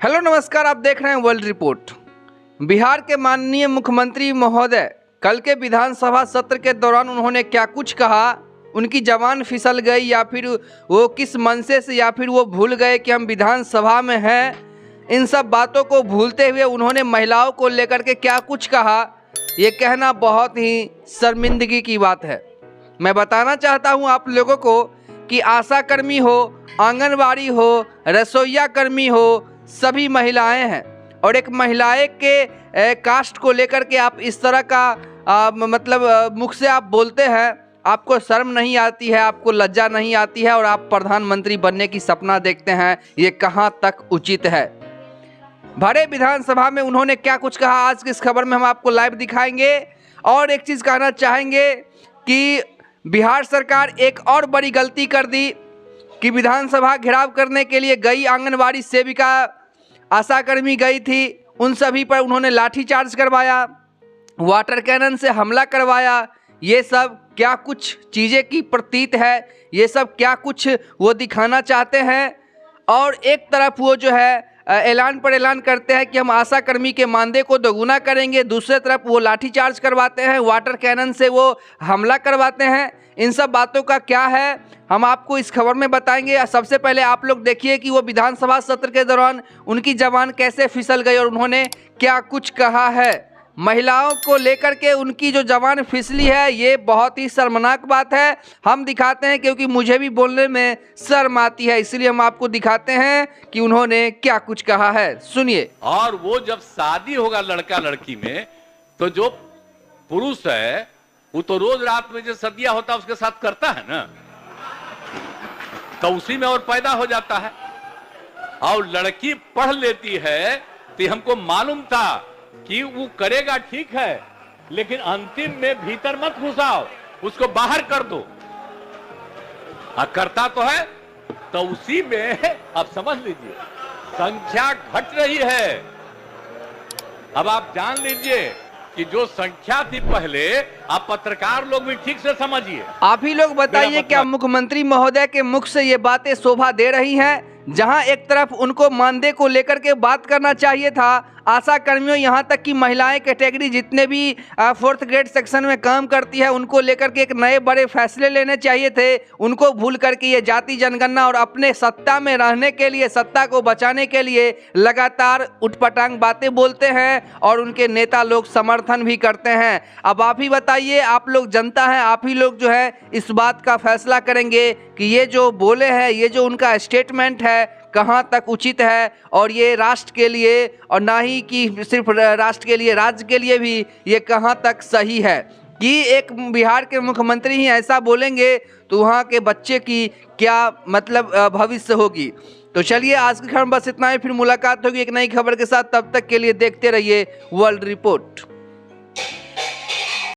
Hello नमस्कार, आप देख रहे हैं वर्ल्ड रिपोर्ट। बिहार के माननीय मुख्यमंत्री महोदय कल के विधानसभा सत्र के दौरान उन्होंने क्या कुछ कहा, उनकी जबान फिसल गई या फिर वो किस मनसे से या फिर वो भूल गए कि हम विधानसभा में हैं, इन सब बातों को भूलते हुए उन्होंने महिलाओं को लेकर के क्या कुछ कहा, ये कहना बहुत ही शर्मिंदगी की बात है। मैं बताना चाहता हूँ आप लोगों को कि आशा कर्मी हो, आंगनबाड़ी हो, रसोईया कर्मी हो, सभी महिलाएं हैं और एक महिलाएं के कास्ट को लेकर के आप इस तरह का मुख से आप बोलते हैं, आपको शर्म नहीं आती है, आपको लज्जा नहीं आती है और आप प्रधानमंत्री बनने की सपना देखते हैं। ये कहां तक उचित है? भरे विधानसभा में उन्होंने क्या कुछ कहा, आज की इस खबर में हम आपको लाइव दिखाएंगे। और एक चीज़ कहना चाहेंगे कि बिहार सरकार एक और बड़ी गलती कर दी कि विधानसभा घेराव करने के लिए गई आंगनबाड़ी सेविका, आशाकर्मी गई थी, उन सभी पर उन्होंने लाठीचार्ज करवाया, वाटर कैनन से हमला करवाया। ये सब क्या कुछ चीज़ें की प्रतीत है, ये सब क्या कुछ वो दिखाना चाहते हैं। और एक तरफ वो जो है ऐलान पर ऐलान करते हैं कि हम आशा कर्मी के मानदेय को दोगुना करेंगे, दूसरे तरफ वो लाठीचार्ज करवाते हैं, वाटर कैनन से वो हमला करवाते हैं। इन सब बातों का क्या है हम आपको इस खबर में बताएंगे। सबसे पहले आप लोग देखिए कि वो विधानसभा सत्र के दौरान उनकी जबान कैसे फिसल गई और उन्होंने क्या कुछ कहा है। महिलाओं को लेकर के उनकी जो जबान फिसली है, ये बहुत ही शर्मनाक बात है। हम दिखाते हैं क्योंकि मुझे भी बोलने में शर्म आती है, इसलिए हम आपको दिखाते हैं कि उन्होंने क्या कुछ कहा है। सुनिए। और वो जब शादी होगा लड़का लड़की में, तो जो पुरुष है वो तो रोज रात में जो सदिया होता है उसके साथ करता है ना, तो उसी में और पैदा हो जाता है। और लड़की पढ़ लेती है तो हमको मालूम था कि वो करेगा, ठीक है, लेकिन अंतिम में भीतर मत घुसाओ, उसको बाहर कर दो। करता तो है, तो उसी में अब समझ लीजिए संख्या घट रही है। अब आप जान लीजिए कि जो संख्या थी पहले, आप पत्रकार लोग भी ठीक से समझिए। आप ही लोग बताइए, क्या मुख्यमंत्री महोदय के मुख से ये बातें शोभा दे रही हैं? जहां एक तरफ उनको मानदेय को लेकर के बात करना चाहिए था, आशा कर्मियों यहाँ तक कि महिलाएं कैटेगरी जितने भी 4th ग्रेड सेक्शन में काम करती है, उनको लेकर के एक नए बड़े फैसले लेने चाहिए थे। उनको भूल करके ये जाति जनगणना और अपने सत्ता में रहने के लिए, सत्ता को बचाने के लिए लगातार उटपटांग बातें बोलते हैं और उनके नेता लोग समर्थन भी करते हैं। अब आप ही बताइए, आप लोग जनता हैं, आप ही लोग जो है इस बात का फैसला करेंगे कि ये जो बोले हैं, ये जो उनका स्टेटमेंट है, कहां तक उचित है और ये राष्ट्र के लिए, और ना ही कि सिर्फ राष्ट्र के लिए, राज्य के लिए भी ये कहां तक सही है कि एक बिहार के मुख्यमंत्री ही ऐसा बोलेंगे तो वहां के बच्चे की क्या भविष्य होगी। तो चलिए, आज की खबर बस इतना ही, फिर मुलाकात होगी एक नई खबर के साथ। तब तक के लिए देखते रहिए वर्ल्ड रिपोर्ट।